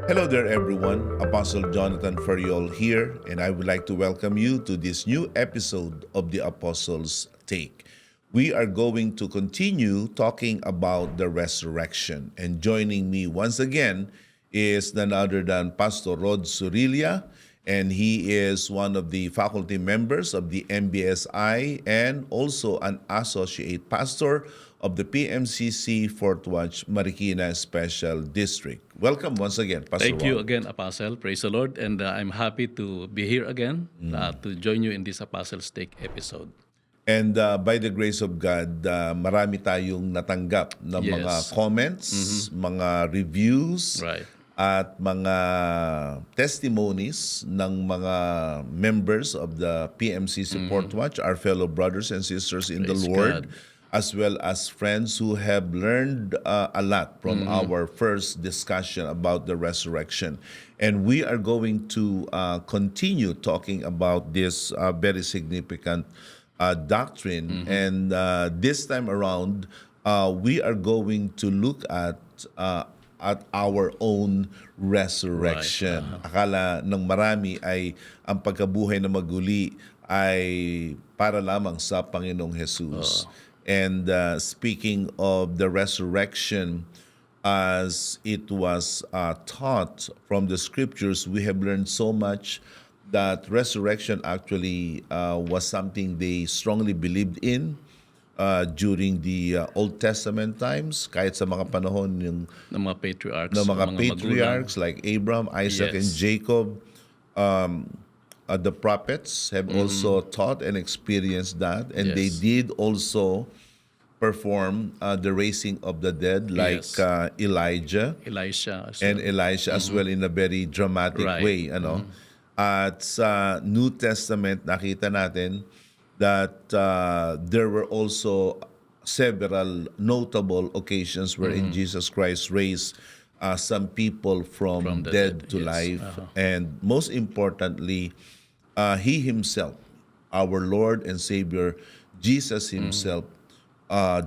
Hello there, everyone. Apostle Jonathan Ferriol here, and I would like to welcome you to this new episode of the Apostles' Take. We are going to continue talking about the resurrection, and joining me once again is none other than Pastor Rod Surilia, and he is one of the faculty members of the MBSI and also an associate pastor of the PMCC Fort Watch Marikina Special District. Welcome once again, Pastor Thank you Rod. again, Apostle. Praise the Lord. And I'm happy to be here again to join you in this Apostles' Take episode. And by the grace of God, marami tayong natanggap ng mga Yes. comments, mga reviews, Right. at mga testimonies ng mga members of the PMCC Fort Watch, our fellow brothers and sisters in the Praise Lord, God. as well as friends who have learned a lot from our first discussion about the resurrection. And we are going to continue talking about this very significant doctrine. And this time around, we are going to look at our own resurrection. Akala ng marami ay ang pagkabuhay na maguli ay para lamang sa Panginoong Jesus. And speaking of the resurrection as it was taught from the scriptures, we have learned so much that resurrection actually was something they strongly believed in during the Old Testament times, kahit sa mga panahon yung Ng mga patriarchs. ng mga magulang. patriarchs like Abraham, Isaac, and Yes. Jacob. The prophets have also taught and experienced that, and they Yes. did also perform the raising of the dead, like Yes. Elijah Elisha. and Elisha as well, in a very dramatic Right. way. At sa New Testament, nakita natin that there were also several notable occasions wherein Jesus Christ raised some people from the dead dead, to yes. life. And most importantly, He Himself, our Lord and Savior, Jesus Himself,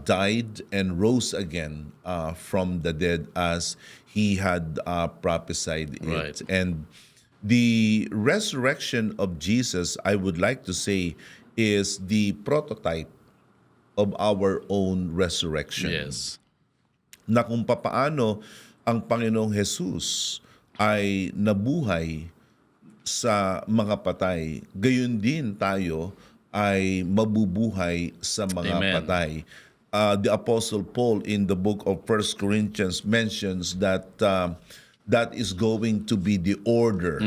died and rose again from the dead as He had prophesied it. Right. And the resurrection of Jesus, I would like to say, is the prototype of our own resurrection. Yes. Na kung papaano ang Panginoong Jesus ay nabuhay sa mga patay, gayon din tayo ay mabubuhay sa mga Amen. patay. The Apostle Paul in the book of 1 Corinthians mentions that that is going to be the order,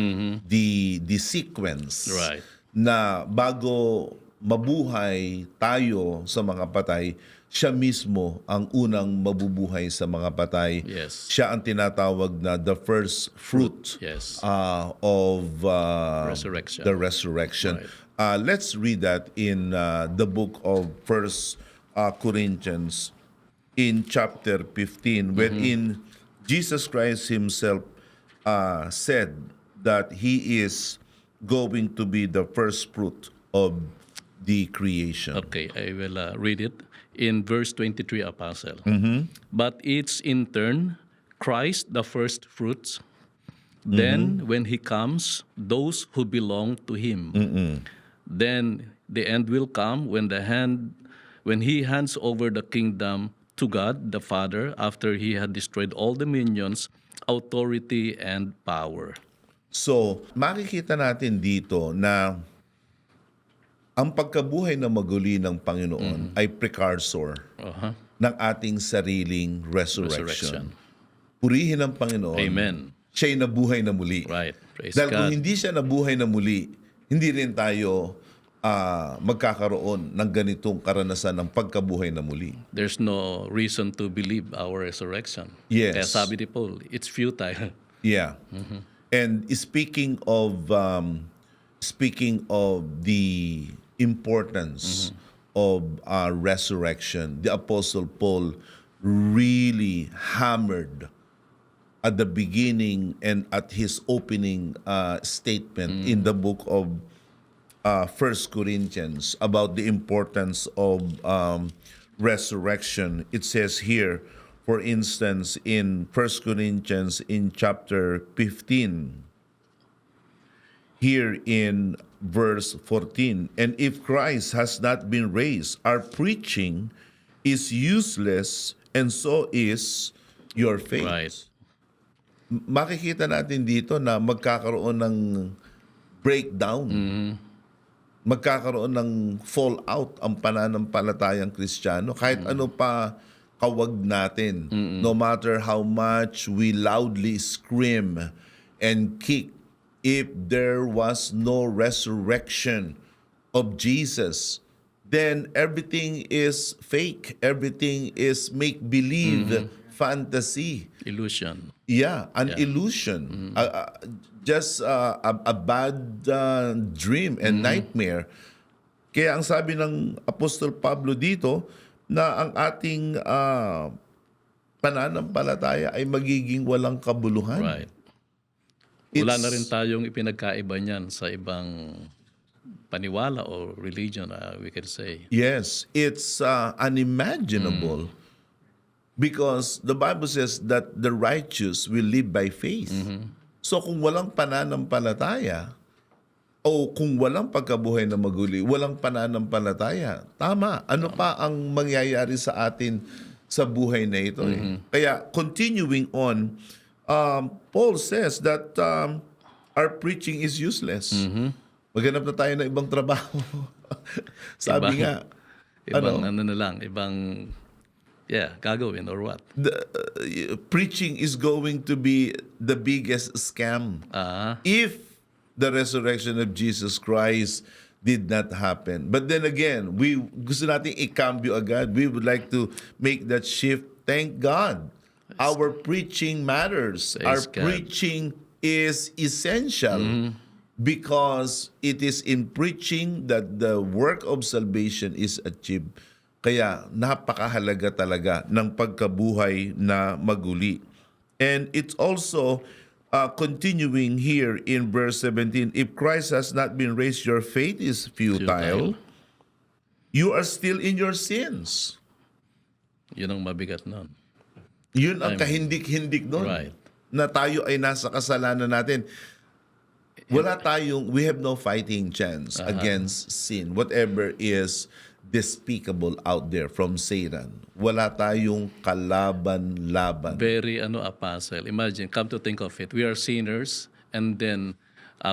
the sequence, Right. na bago mabuhay tayo sa mga patay, siya mismo ang unang mabubuhay sa mga patay. Yes. Siya ang tinatawag na the first fruit Yes. of Resurrection. the resurrection. Let's read that in the book of First Corinthians in chapter 15, wherein Jesus Christ Himself said that He is going to be the first fruit of the creation. Okay, I will read it in verse 23, Apostle. But it's in turn Christ the first fruits. Then when He comes, those who belong to Him. Then the end will come when He hands over the kingdom to God the Father after He had destroyed all dominions, authority, and power. So, makikita natin dito na ang pagkabuhay na maguli ng Panginoon ay precursor Uh-huh. ng ating sariling resurrection. Purihin ang Panginoon. Amen. Siya'y nabuhay na muli. Right. Praise Dahil kung God. hindi siya nabuhay na muli, hindi rin tayo magkakaroon ng ganitong karanasan ng pagkabuhay na muli. There's no reason to believe our resurrection. Yes. Kaya sabi ni Paul, it's futile. Yeah. And speaking of the importance of resurrection, the Apostle Paul really hammered at the beginning and at his opening statement in the book of 1 Corinthians about the importance of resurrection. It says here, For instance, in 1 Corinthians in chapter 15, here in verse 14, and if Christ has not been raised, our preaching is useless, and so is your faith. Right. Makikita natin dito na magkakaroon ng breakdown. Magkakaroon ng fallout ang pananampalatayang Kristiyano. Kahit ano pa kawag natin, no matter how much we loudly scream and kick, if there was no resurrection of Jesus, then everything is fake. Everything is make-believe, fantasy. Illusion. Yeah, an illusion. Just a bad dream and nightmare. Kaya ang sabi ng Apostol Pablo dito, na ang ating pananampalataya ay magiging walang kabuluhan. Right. Wala na rin tayong ipinagkaiba niyan sa ibang paniwala or religion, we can say. Yes, it's unimaginable because the Bible says that the righteous will live by faith. So kung walang pananampalataya o kung walang pagkabuhay na maguli, walang pananampalataya, tama. Ano pa ang mangyayari sa atin sa buhay na ito? Kaya continuing on, Paul says that our preaching is useless. Maghanap na tayo ng ibang trabaho. Sabi nga, Ibang na lang, gagawin or what? preaching is going to be the biggest scam. If the resurrection of Jesus Christ did not happen. But then again, gusto nating i-cambio agad. We would like to make that shift. Thank God. Our preaching matters. Our God. preaching is essential because it is in preaching that the work of salvation is achieved. Kaya napakahalaga talaga ng pagkabuhay na maguli. And it's also continuing here in verse 17, if Christ has not been raised, your faith is futile. You are still in your sins. Yun ang mabigat nun. Yun ang kahindik-hindik doon. Right. Na tayo ay nasa kasalanan natin. We have no fighting chance against sin. Whatever is despicable out there from Satan. Wala tayong kalaban-laban. Very apostle. Imagine, come to think of it, we are sinners and then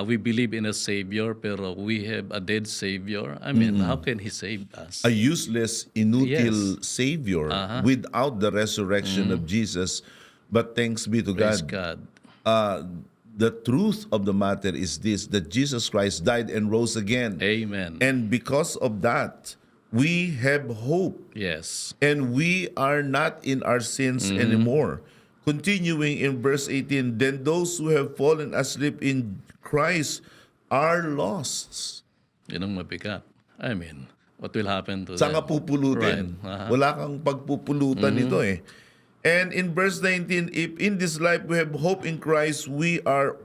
we believe in a Savior pero we have a dead Savior. I mean, how can He save us? A useless, inutil Yes. Savior without the resurrection of Jesus. But thanks be to Praise God. God. The truth of the matter is this, that Jesus Christ died and rose again. Amen. And because of that, we have hope. Yes. And we are not in our sins anymore. Continuing in verse 18, then those who have fallen asleep in Christ are lost. Yun ang mabigat. I mean, what will happen to Saan them? ka pupulutin? Right. Wala kang pagpupulutan nito eh. And in verse 19, if in this life we have hope in Christ, we are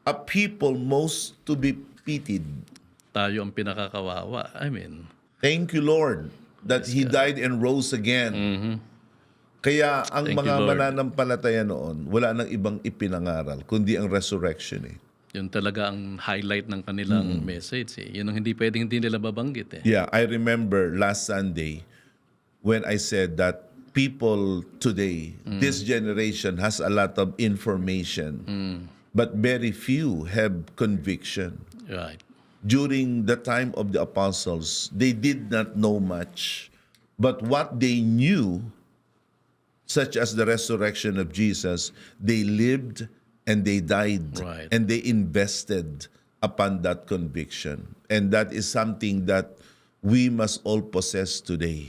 a people most to be pitied. Tayo ang pinakakawawa. I mean, Thank you, Lord, that He died and rose again. Kaya ang Thank you, mga Lord. mananampalataya noon, wala nang ibang ipinangaral, kundi ang resurrection eh. yun talaga ang highlight ng kanilang message. Yun ang hindi nila babanggit. Yeah, I remember last Sunday when I said that people today, this generation has a lot of information, but very few have conviction. Right. During the time of the apostles, they did not know much, but what they knew, such as the resurrection of Jesus, they lived and they died, Right. and they invested upon that conviction. And that is something that we must all possess today.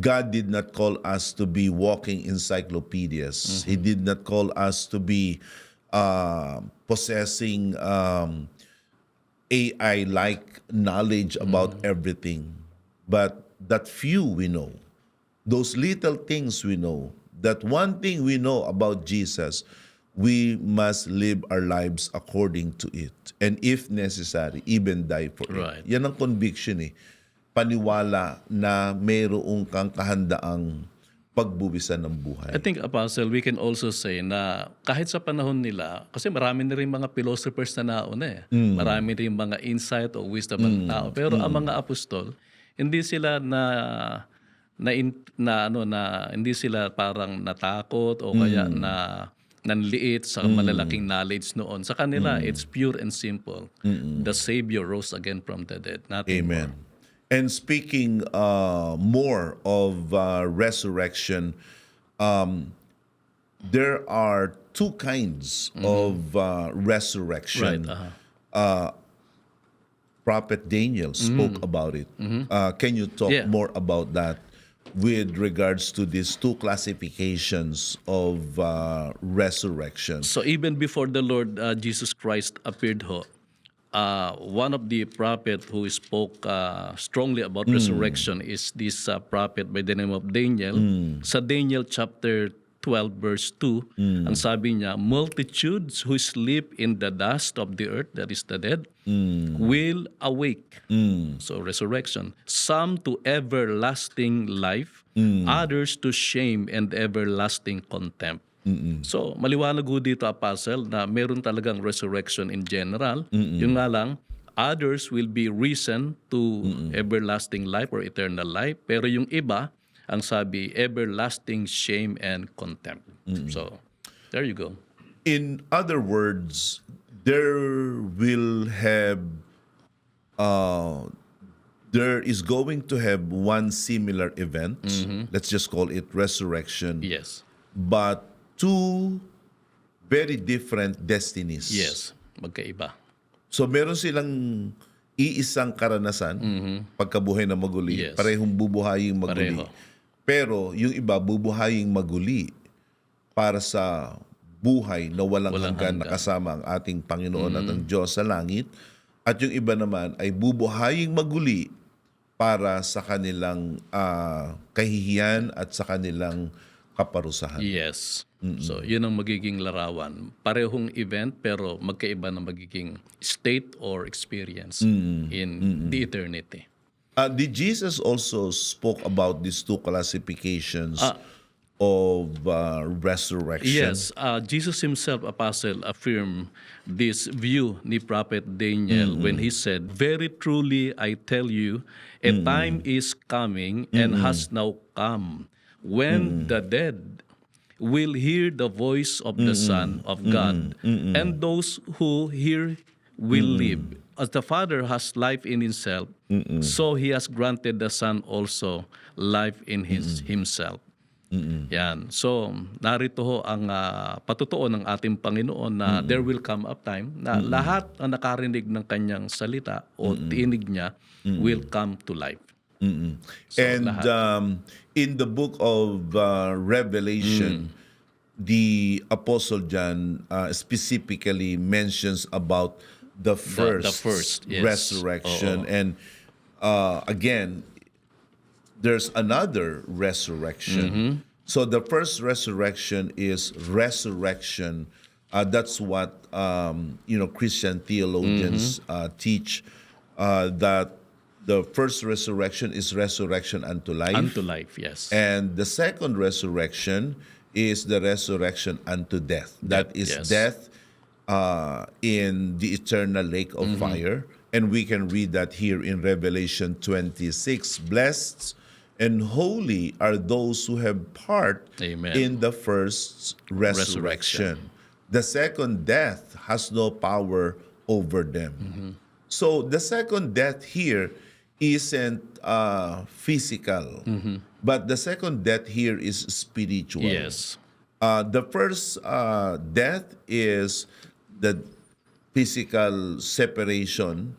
God did not call us to be walking encyclopedias. He did not call us to be possessing AI-like knowledge about everything. But that few we know, those little things we know, that one thing we know about Jesus, we must live our lives according to it. And if necessary, even die for Right. it. Yan ang conviction eh. Paniwala na mayroong kang kahandaang pagbuwisan ng buhay. I think, Apostle, we can also say na kahit sa panahon nila, kasi marami na rin mga philosophers na nauna eh. Marami rin mga insight o wisdom ng tao. Pero ang mga apostol, hindi sila hindi sila parang natakot o kaya na nanliit sa malalaking knowledge noon. Sa kanila, it's pure and simple. The Savior rose again from the dead. Nothing more. Amen. And speaking more of resurrection, there are two kinds of resurrection. Right. Prophet Daniel spoke about it. Can you talk Yeah. more about that with regards to these two classifications of resurrection? So even before the Lord Jesus Christ appeared one of the prophet who spoke strongly about resurrection is this prophet by the name of Daniel. Sa Daniel chapter 12 verse 2, ang sabi niya, multitudes who sleep in the dust of the earth, that is the dead, will awake. So resurrection. Some to everlasting life, others to shame and everlasting contempt. So, maliwanag ho dito, Apostle, na meron talagang resurrection in general. Yung nga lang, others will be risen to everlasting life or eternal life. Pero yung iba, ang sabi, everlasting shame and contempt. So, there you go. In other words, there is going to have one similar event. Let's just call it resurrection. Yes. But two very different destinies. Yes. Magkaiba. So meron silang iisang karanasan pagkabuhay na maguli. Yes. Parehong bubuhaying maguli. Pareho. Pero yung iba bubuhaying maguli para sa buhay na walang hanggan na kasama ang ating Panginoon at ang Diyos sa langit. At yung iba naman ay bubuhaying maguli para sa kanilang kahihiyan at sa kanilang kaparusahan. Yes. So, yun ang magiging larawan. Parehong event pero magkaiba na magiging state or experience in the eternity. Did Jesus also spoke about these two classifications of resurrection? Yes, Jesus himself, Apostle, affirmed this view ni Prophet Daniel when he said, "Very truly I tell you, a time is coming and has now come when the dead will hear the voice of the Son of God, and those who hear will live. As the Father has life in himself, so he has granted the Son also life in himself." Yan. So, narito ho ang patutuo ng ating Panginoon na there will come a time na lahat ang nakarinig ng kanyang salita o tinig niya will come to life. So, And in the book of Revelation, the Apostle John specifically mentions about the first yes. resurrection. And again, there's another resurrection. So the first resurrection is resurrection. That's what Christian theologians teach, that the first resurrection is resurrection unto life. Unto life, yes. And the second resurrection is the resurrection unto death. That is yes. death in the eternal lake of fire. And we can read that here in Revelation 26. Blessed and holy are those who have part Amen. in the first resurrection. The second death has no power over them. So the second death here isn't physical, but the second death here is spiritual. Yes. The first death is the physical separation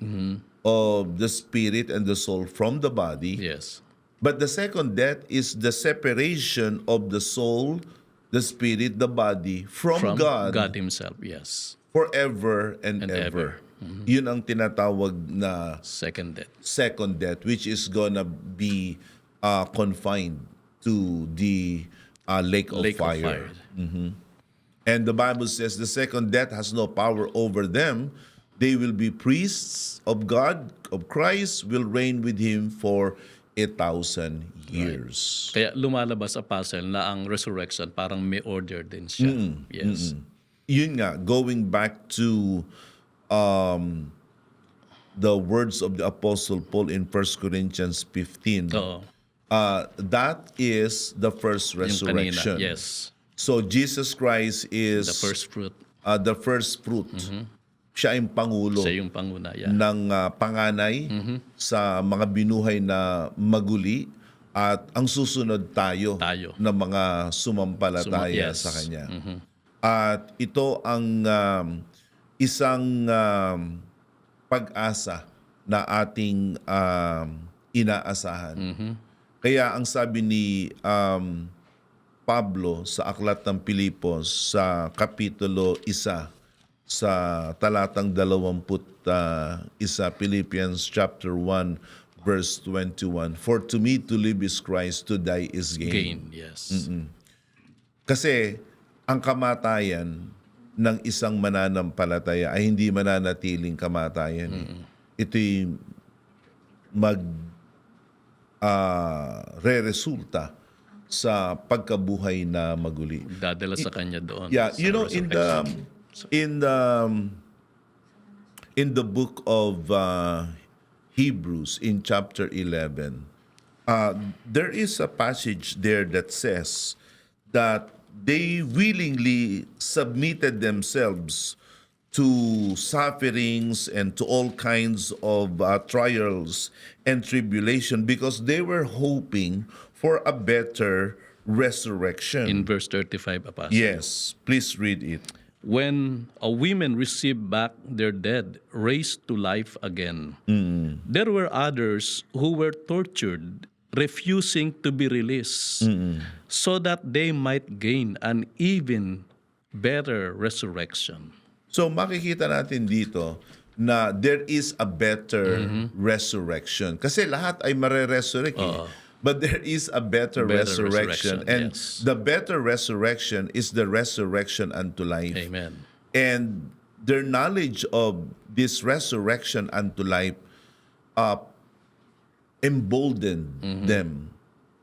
of the spirit and the soul from the body. Yes. But the second death is the separation of the soul, the spirit, the body from God himself, yes. forever and ever. Yun ang tinatawag na Second death. second death, which is gonna be confined to the lake of fire. And the Bible says the second death has no power over them. They will be priests of God, of Christ, will reign with him for 1,000 years. Kaya lumalabas sa puzzle na ang resurrection parang may order din siya. Yes. Yun nga, going back to the words of the Apostle Paul in 1 Corinthians 15, Oo. that is the first Yung kanina. resurrection. Yes. So Jesus Christ is The first fruit. the first fruit. Siya yung pangulo Siya yung panguna. Yeah. ng panganay sa mga binuhay na maguli, at ang susunod tayo, Tayo. na mga sumampalataya Yes. sa Kanya. At ito ang isang pag-asa na ating inaasahan. Kaya ang sabi ni Pablo sa Aklat ng Pilipos sa Kapitulo 1 sa talatang 21, Philippians chapter 1 verse 21, "For to me to live is Christ, to die is gain." Gain. Yes. Kasi ang kamatayan ng isang mananampalataya ay hindi mananatiling kamatayan. Ito'y re-resulta sa pagkabuhay na maguli. Dadala sa kanya doon. Yeah, sa you know, resurrection. in the book of Hebrews in chapter 11, there is a passage there that says that they willingly submitted themselves to sufferings and to all kinds of trials and tribulation because they were hoping for a better resurrection. In verse 35, Apostle. Yes, please read it. When a women received back their dead, raised to life again, there were others who were tortured, refusing to be released, so that they might gain an even better resurrection. So makikita natin dito na there is a better resurrection. Kasi lahat ay mare-resurrect. But there is a better resurrection. And yes. the better resurrection is the resurrection unto life. Amen. And their knowledge of this resurrection unto life emboldened them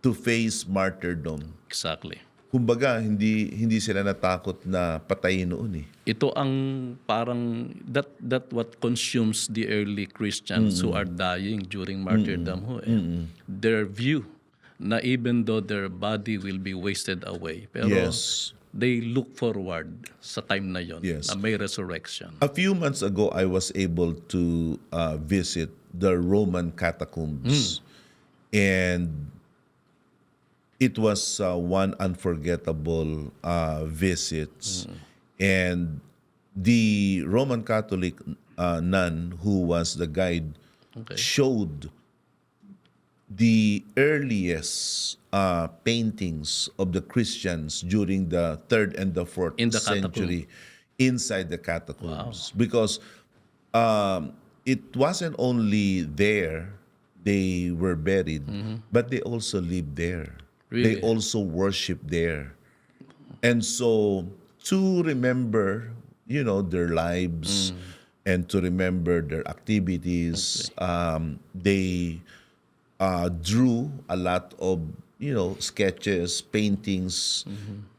to face martyrdom. Exactly. Kumbaga, hindi sila natakot na patayin noon eh. Ito ang parang that what consumes the early Christians who are dying during martyrdom ho. Their view na even though their body will be wasted away, pero Yes. they look forward sa time na yon Yes. na may resurrection. A few months ago, I was able to visit the Roman catacombs. And it was one unforgettable visit. And the Roman Catholic nun who was the guide Okay. showed the earliest paintings of the Christians during the 3rd and the 4th In the century inside the catacombs. Because it wasn't only there they were buried, but they also lived there. They Really? also worshiped there. And so to remember, their lives and to remember their activities, they drew a lot of, sketches, paintings,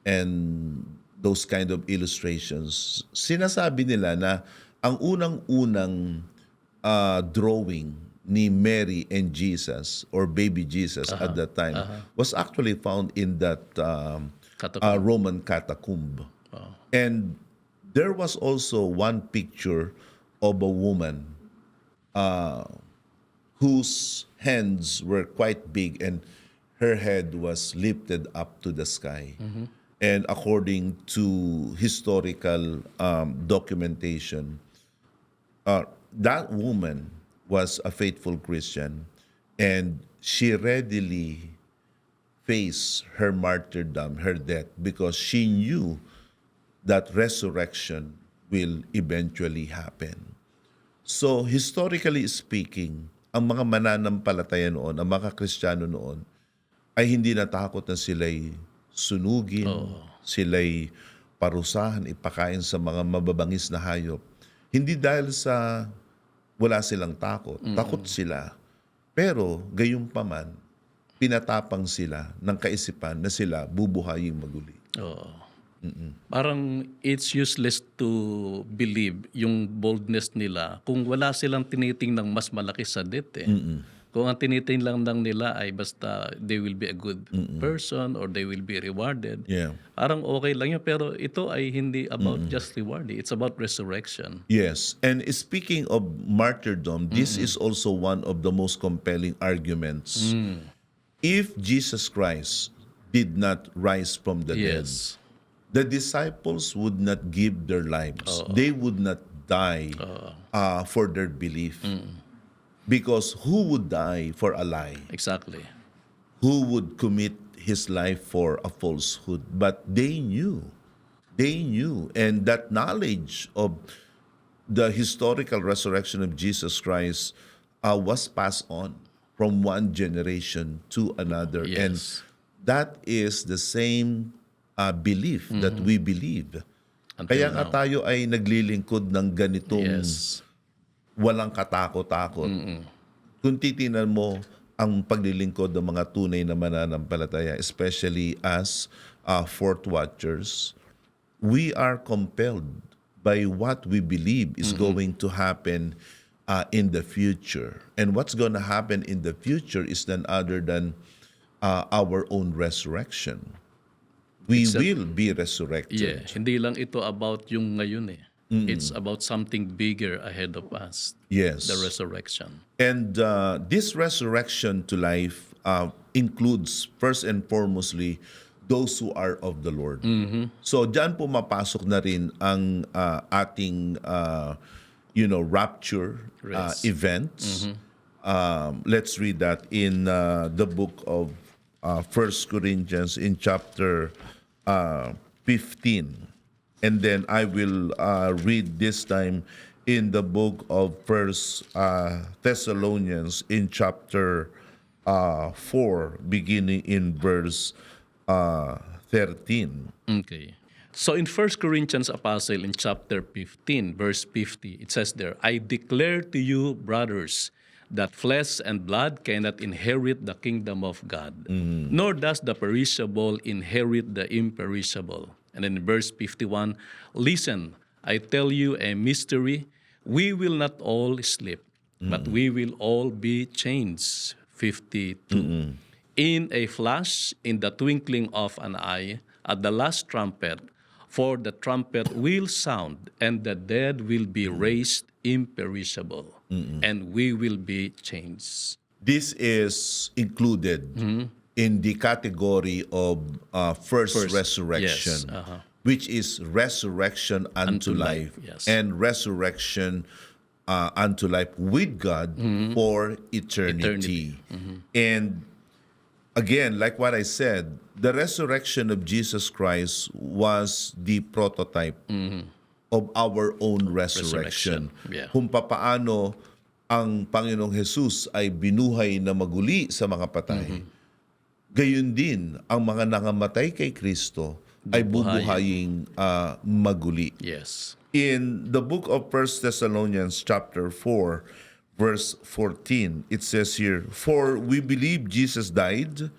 and those kind of illustrations. Sinasabi nila na ang unang-unang drawing ni Mary and Jesus or baby Jesus at that time was actually found in that Catacomb. Roman catacomb. And there was also one picture of a woman whose hands were quite big and her head was lifted up to the sky. And according to historical documentation, that woman was a faithful Christian, and she readily faced her martyrdom, her death, because she knew that resurrection will eventually happen. So historically speaking, ang mga mananampalataya noon, ang mga Kristiyano noon, ay hindi natakot na sila'y sunugin, sila'y parusahan, ipakain sa mga mababangis na hayop. Hindi dahil sa wala silang takot. Takot sila. Pero, gayunpaman, pinatapang sila ng kaisipan na sila bubuhaying maguli. Oo. Parang it's useless to believe yung boldness nila kung wala silang tinitingnang mas malaki sa debt eh. Kung ang tinitingnan lang nila ay basta they will be a good person or they will be rewarded. Yeah. Parang okay lang yun. Pero ito ay hindi about just reward. It's about resurrection. Yes. And speaking of martyrdom, this is also one of the most compelling arguments. If Jesus Christ did not rise from the dead, Yes. the disciples would not give their lives. They would not die for their belief. Because who would die for a lie? Exactly. Who would commit his life for a falsehood? But they knew. They knew. And that knowledge of the historical resurrection of Jesus Christ was passed on from one generation to another. And Yes. that is the same belief that we believe. Until Kaya nga now. tayo ay naglilingkod ng ganitong Yes. walang katakot-takot. Kung titingnan mo ang paglilingkod ng mga tunay na mananampalataya, especially as Fourth Watchers, we are compelled by what we believe is going to happen in the future. And what's going to happen in the future is none other than our own resurrection. We will be resurrected. Yeah. Hindi lang ito about yung ngayon eh. It's about something bigger ahead of us. Yes. The resurrection. And this resurrection to life includes first and foremostly those who are of the Lord. So diyan pumapasok na rin ang ating rapture Yes. events. Let's read that in the book of 1 Corinthians in chapter 15. And then I will read this time in the book of First Thessalonians in chapter 4, beginning in verse 13. Okay. So in 1 Corinthians Apostle in chapter 15, verse 50, it says there, I declare to you, brothers, that flesh and blood cannot inherit the kingdom of God, nor does the perishable inherit the imperishable. And then in verse 51, listen, I tell you a mystery. We will not all sleep, but we will all be changed. 52. In a flash, in the twinkling of an eye, at the last trumpet, for the trumpet will sound, and the dead will be raised imperishable, and we will be changed. This is included in the category of first resurrection, yes, which is resurrection unto Unto life, life, yes. and resurrection unto life with God for eternity. And again, like what I said, the resurrection of Jesus Christ was the prototype of our own resurrection. Yeah. Kung papaano ang Panginoong Jesus ay binuhay na maguli sa mga patay. Gayon din, ang mga nangamatay kay Kristo ay bubuhaying maguli. Yes. In the book of 1 Thessalonians chapter 4, verse 14, it says here, for we believe Jesus died.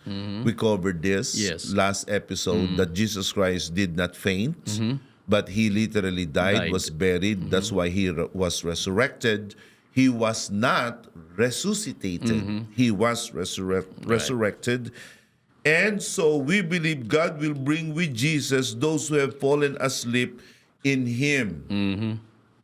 We covered this Yes. last episode, that Jesus Christ did not faint, but he literally died, Died. was buried. That's why he was resurrected. He was not resuscitated. He was resurrected. And so we believe God will bring with Jesus those who have fallen asleep in him.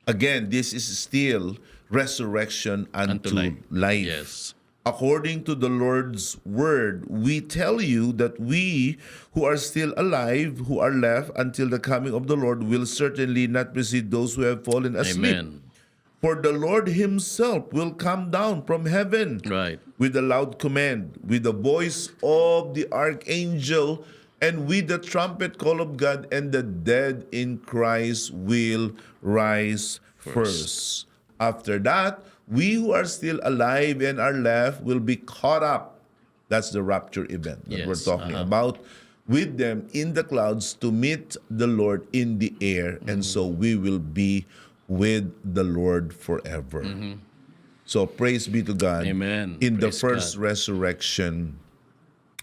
Again, this is still resurrection unto life. Yes. According to the Lord's word, we tell you that we who are still alive, who are left until the coming of the Lord, will certainly not precede those who have fallen asleep. Amen. For the Lord himself will come down from heaven Right. with a loud command, with the voice of the archangel, and with the trumpet call of God, and the dead in Christ will rise first. After that, we who are still alive and are left will be caught up. That's the rapture event that we're Yes, talking about, with them in the clouds to meet the Lord in the air. And so we will be with the Lord forever. So praise be to God. Amen. In the Praise first God. resurrection,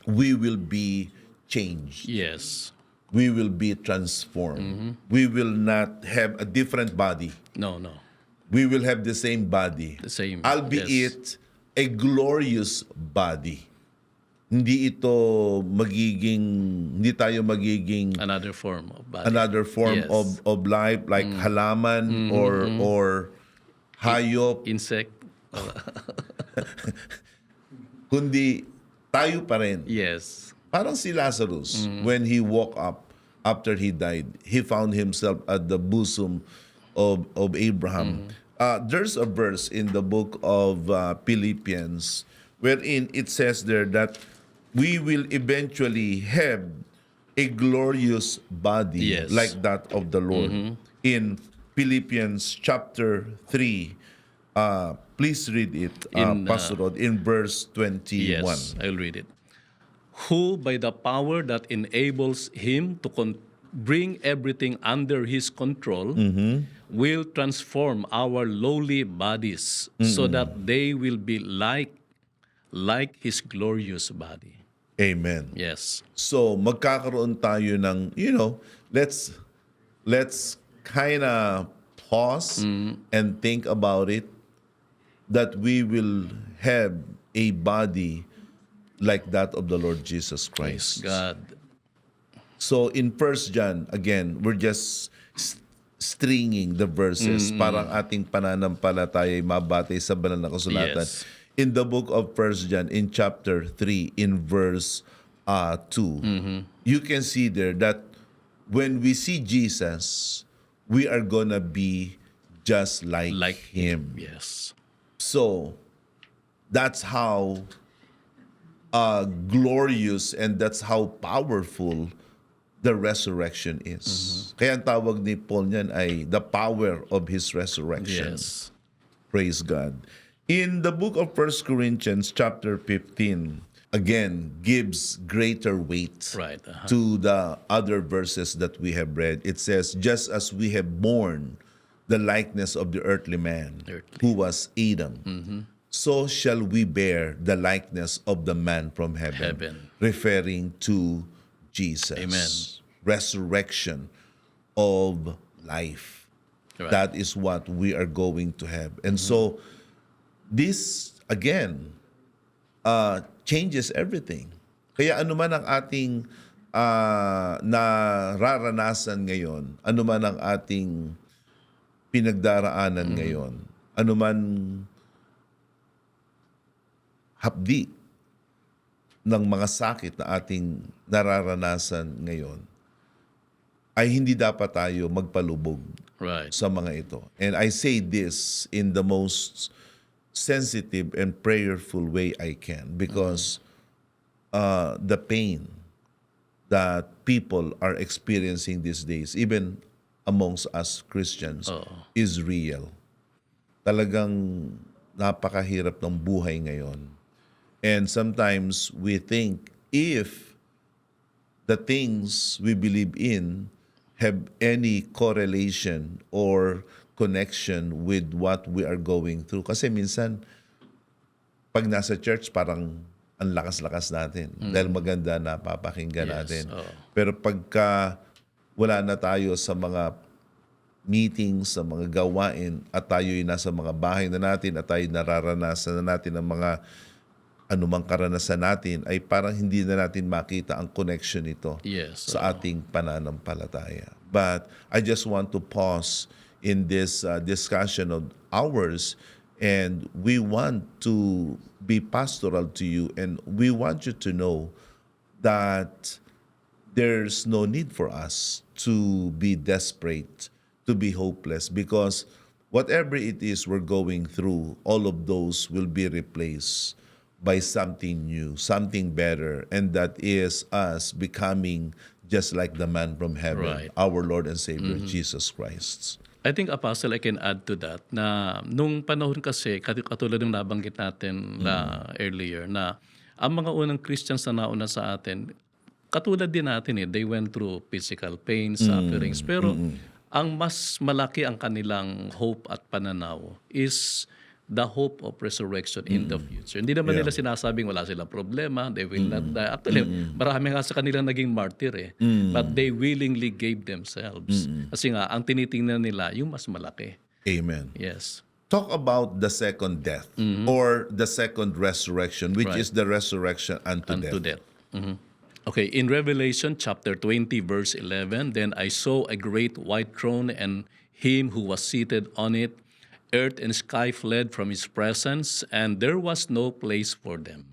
we will be changed. Yes. We will be transformed. We will not have a different body. No, no. We will have the same body. The same. Albeit Yes. a glorious body. Hindi tayo magiging Another form of body. another form Yes. of life like halaman or hayop, Insect. kundi tayo pa rin. Yes. Parang si Lazarus, when he woke up after he died, he found himself at the bosom of Abraham. There's a verse in the book of Philippians wherein it says there that we will eventually have a glorious body Yes. like that of the Lord. In Philippians chapter 3, please read it, Pastor Rod, in verse 21. Yes. I'll read it. Who by the power that enables him to bring everything under his control will transform our lowly bodies so that they will be like his glorious body. Amen. Yes. So magkakaroon tayo ng, let's kind of pause and think about it, that we will have a body like that of the Lord Jesus Christ. God. So in 1 John, again, we're just stringing the verses. Parang ating pananampalataya ay mabatay sa banal na kasulatan. Yes. In the book of 1 John, in chapter 3, in verse 2, you can see there that when we see Jesus, we are gonna be just like Him. Yes. So, that's how glorious and that's how powerful the resurrection is. Kaya ang tawag ni Paul niyan ay the power of His resurrection. Yes. Praise God. In the book of 1 Corinthians chapter 15, again, gives greater weight Right. to the other verses that we have read. It says, just as we have borne the likeness of the earthly man, who was Adam, so shall we bear the likeness of the man from heaven. Referring to Jesus. Amen. Resurrection of life. Right. That is what we are going to have. And so, this, again, changes everything. Kaya anuman ang ating nararanasan ngayon, anuman ang ating pinagdaraanan ngayon, anuman hapdi ng mga sakit na ating nararanasan ngayon, ay hindi dapat tayo magpalubog Right. sa mga ito. And I say this in the most sensitive and prayerful way I can, because the pain that people are experiencing these days, even amongst us Christians, is real. Talagang napakahirap ng buhay ngayon. And sometimes we think if the things we believe in have any correlation or connection with what we are going through. Kasi minsan, pag nasa church, parang ang lakas-lakas natin. Dahil maganda na papakinggan natin. Pero pagka wala na tayo sa mga meetings, sa mga gawain, at tayo'y nasa mga bahay na natin, at tayo nararanasan na natin ang mga anumang karanasan natin, ay parang hindi na natin makita ang connection nito sa ating pananampalataya. But I just want to pause in this discussion of ours, and we want to be pastoral to you, and we want you to know that there's no need for us to be desperate, to be hopeless, because whatever it is we're going through, all of those will be replaced by something new, something better, and that is us becoming just like the man from heaven, our Lord and Savior, Jesus Christ. I think, Apostle, I can add to that na nung panahon kasi, katulad ng nabanggit natin earlier, na ang mga unang Christians na nauna sa atin, katulad din natin they went through physical pain, sufferings, pero ang mas malaki ang kanilang hope at pananaw is the hope of resurrection in the future. Hindi naman Yeah. nila sinasabing wala silang problema, they will not die. Actually, marami nga sa kanilang naging martyr eh. But they willingly gave themselves. Kasi nga, ang tinitingnan nila, yung mas malaki. Amen. Yes. Talk about the second death or the second resurrection, which Right. is the resurrection unto Unto death. death. Okay, in Revelation chapter 20, verse 11, then I saw a great white throne and him who was seated on it. Earth and sky fled from his presence, and there was no place for them.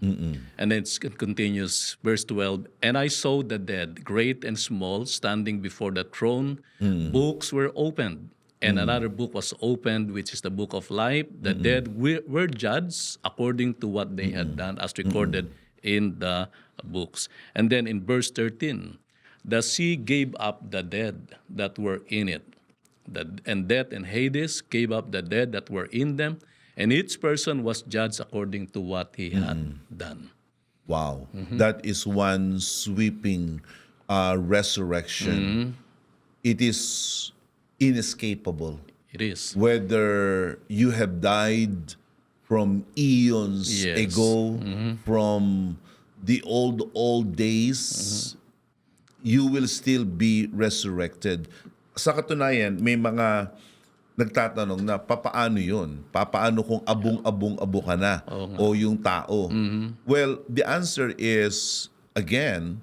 And then it continues, verse 12, and I saw the dead, great and small, standing before the throne. Books were opened. And another book was opened, which is the book of life. The dead were judged according to what they had done, as recorded in the books. And then in verse 13, the sea gave up the dead that were in it. And death and Hades gave up the dead that were in them. And each person was judged according to what he had done. Wow. That is one sweeping resurrection. It is inescapable. It is. Whether you have died from eons Yes. ago, from the old days, you will still be resurrected. Sa katunayan, may mga nagtatanong na papaano yun? Papaano kung abong-abong-abo ka na o yung tao? Well, the answer is, again,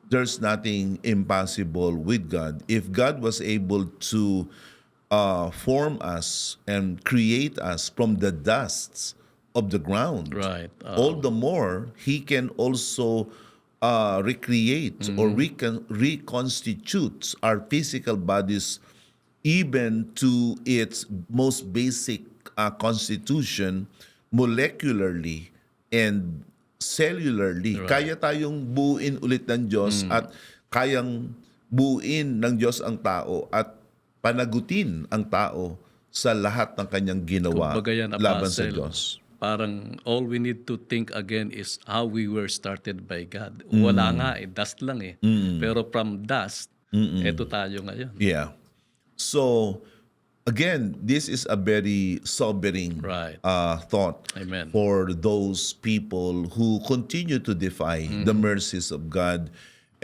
there's nothing impossible with God. If God was able to form us and create us from the dusts of the ground, Right. all the more He can also recreate or reconstitute our physical bodies even to its most basic constitution molecularly and cellularly. Right. Kaya tayong buuin ulit ng Diyos at kayang buuin ng Diyos ang tao at panagutin ang tao sa lahat ng kanyang ginawa Kumbaga yan, laban sa Apostle, Diyos. parang all we need to think again is how we were started by God. Wala nga eh, dust lang eh. Pero from dust, eto tayo ngayon. Yeah. So, again, this is a very sobering Right. thought Amen. for those people who continue to defy the mercies of God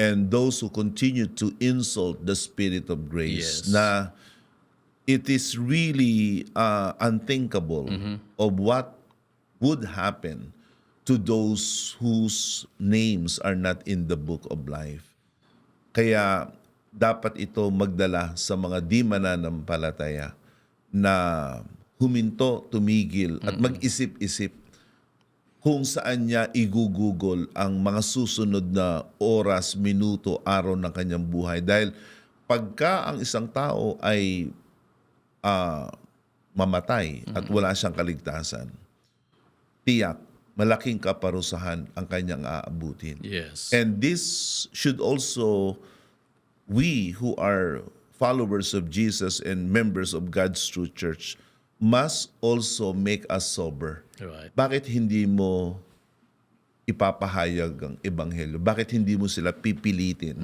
and those who continue to insult the Spirit of grace. Yes. Na it is really unthinkable of what would happen to those whose names are not in the book of life. Kaya dapat ito magdala sa mga di mananampalataya na huminto, tumigil at mag-isip-isip kung saan niya igugugol ang mga susunod na oras, minuto, araw ng kanyang buhay. Dahil pagka ang isang tao ay mamatay at wala siyang kaligtasan, tiyak, malaking kaparusahan ang kanyang aabutin. Yes. And this should also, we who are followers of Jesus and members of God's true church, must also make us sober. Right. Bakit hindi mo ipapahayag ang ebanghelyo? Bakit hindi mo sila pipilitin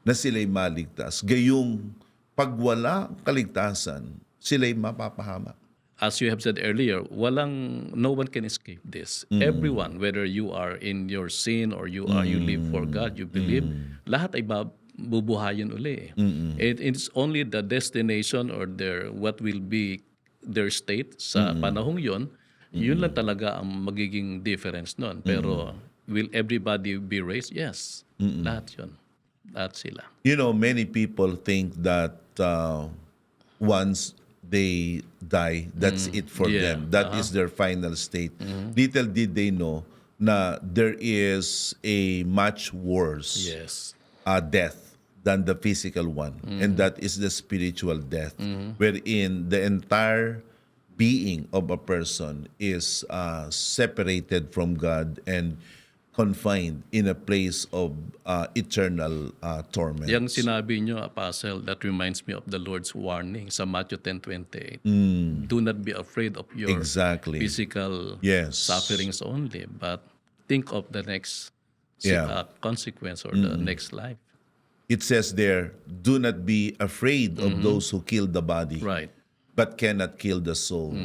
na sila'y maligtas? Gayong pag wala ang kaligtasan, sila'y mapapahamak. As you have said earlier, no one can escape this. Everyone, whether you are in your sin or you live for God, you believe, lahat ay bubuhayin uli. It's only the destination or what will be their state sa panahong yon. Yun lang talaga ang magiging difference nun. Pero will everybody be raised? Yes. Lahat yun. Lahat sila. You know, many people think that once they die, that's it for Yeah. them. That is their final state. Little did they know na there is a much worse Yes. death than the physical one. And that is the spiritual death, wherein the entire being of a person is separated from God and confined in a place of eternal torment. Yang sinabi nyo, Apostle, that reminds me of the Lord's warning sa Matthew 10:28. Do not be afraid of your Exactly. physical Yes. sufferings only, but think of the next consequence or the next life. It says there, do not be afraid of those who kill the body, Right. but cannot kill the soul.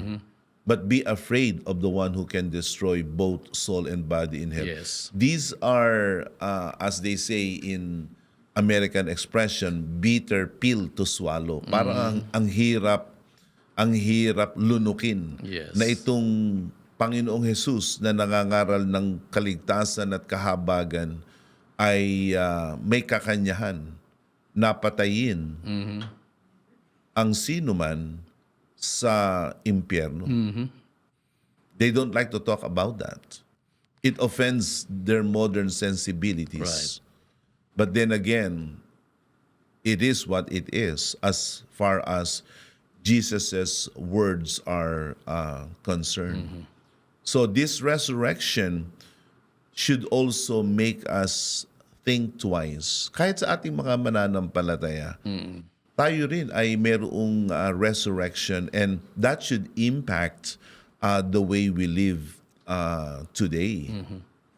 but be afraid of the one who can destroy both soul and body in hell. Yes. These are, as they say in American expression, bitter pill to swallow. Parang ang hirap lunukin Yes. na itong Panginoong Jesus na nangangaral ng kaligtasan at kahabagan ay may kakanyahan na patayin ang sino man sa impyerno. They don't like to talk about that. It offends their modern sensibilities. Right. But then again, it is what it is as far as Jesus's words are concerned. So this resurrection should also make us think twice. Kahit sa ating mga mananampalataya, tayo rin ay merong resurrection, and that should impact the way we live today.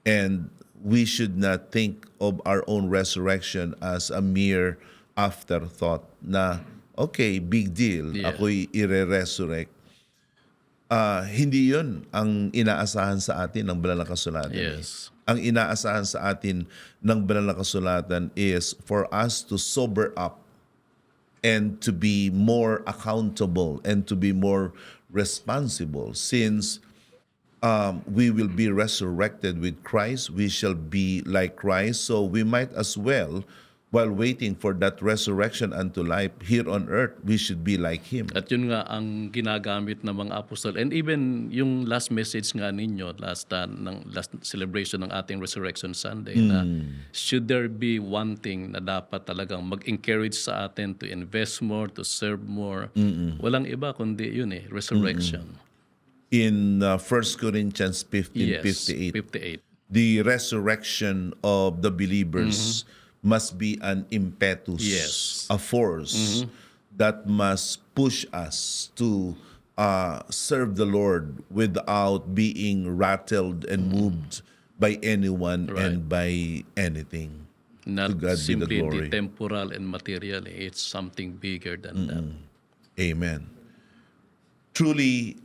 And we should not think of our own resurrection as a mere afterthought na, okay, big deal, Yeah. ako'y ire-resurrect. Hindi yun ang inaasahan sa atin ng banal na kasulatan. Yes. Ang inaasahan sa atin ng banal na kasulatan is for us to sober up and to be more accountable and to be more responsible, since we will be resurrected with Christ. We shall be like Christ. So we might as well, while waiting for that resurrection unto life here on earth, we should be like Him. At yun nga ang ginagamit ng mga apostol. And even yung last message nga ninyo, last celebration ng ating Resurrection Sunday, na should there be one thing na dapat talagang mag-encourage sa atin to invest more, to serve more, walang iba kundi yun resurrection. In 1 Corinthians 15:58, Yes, 58. the resurrection of the believers must be an impetus, Yes. a force that must push us to serve the Lord without being rattled and moved by anyone and by anything. Not To God be the simply glory. the temporal and material. It's something bigger than that. Amen. Truly,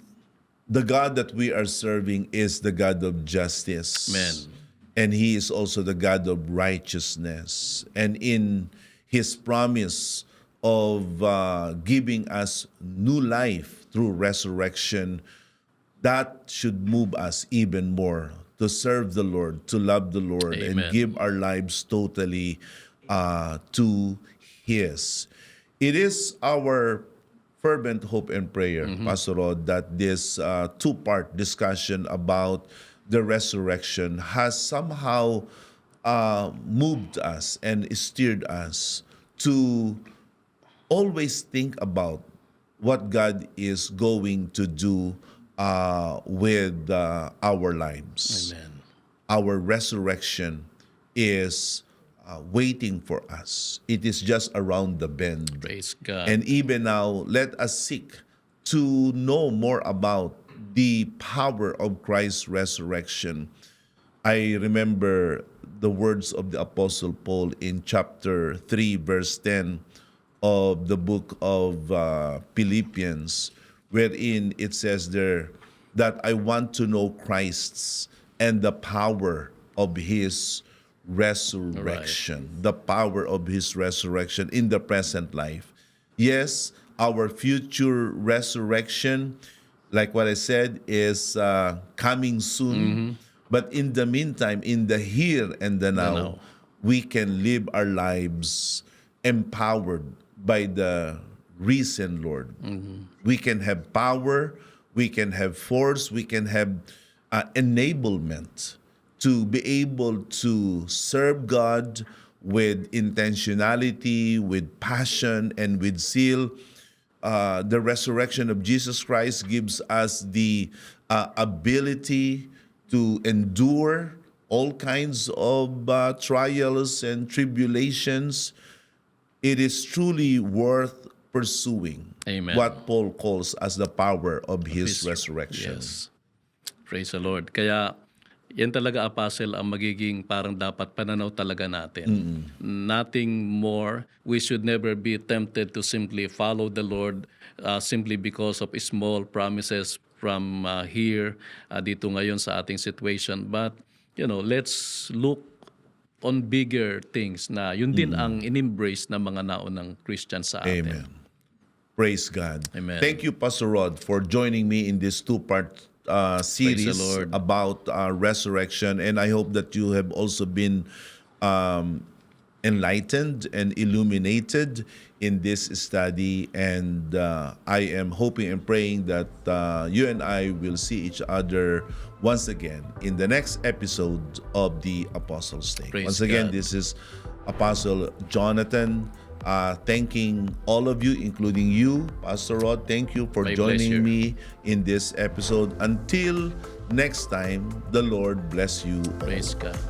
the God that we are serving is the God of justice. Amen. And He is also the God of righteousness. And in His promise of giving us new life through resurrection, that should move us even more to serve the Lord, to love the Lord, and Amen. give our lives totally to His. It is our fervent hope and prayer, Pastor Rod, that this two-part discussion about the resurrection has somehow moved us and steered us to always think about what God is going to do with our lives. Amen. Our resurrection is waiting for us. It is just around the bend. Praise God. And even now, let us seek to know more about the power of Christ's resurrection. I remember the words of the Apostle Paul in chapter 3, verse 10 of the book of Philippians, wherein it says there that I want to know Christ's and the power of His resurrection, the power of His resurrection in the present life. Yes, our future resurrection, like what I said, is coming soon. But in the meantime, in the here and the now, we can live our lives empowered by the risen Lord. We can have power, we can have force, we can have enablement to be able to serve God with intentionality, with passion, and with zeal. The resurrection of Jesus Christ gives us the ability to endure all kinds of trials and tribulations. It is truly worth pursuing Amen. what Paul calls as the power of his resurrection. Yes. Praise the Lord. Kaya yan talaga, Apostle, ang magiging parang dapat pananaw talaga natin. Nothing more. We should never be tempted to simply follow the Lord simply because of small promises from here dito ngayon sa ating situation. But, let's look on bigger things na yun din ang in-embrace ng mga naunang Christians sa atin. Amen. Praise God. Amen. Thank you, Pastor Rod, for joining me in this two-part series the Lord. about resurrection. And I hope that you have also been enlightened and illuminated in this study. And I am hoping and praying that you and I will see each other once again in the next episode of the Apostles' Day. Praise Once again, God. this is Apostle Jonathan thanking all of you, including you, Pastor Rod. Thank you for My joining pleasure. me in this episode. Until next time, the Lord bless you all. Praise God.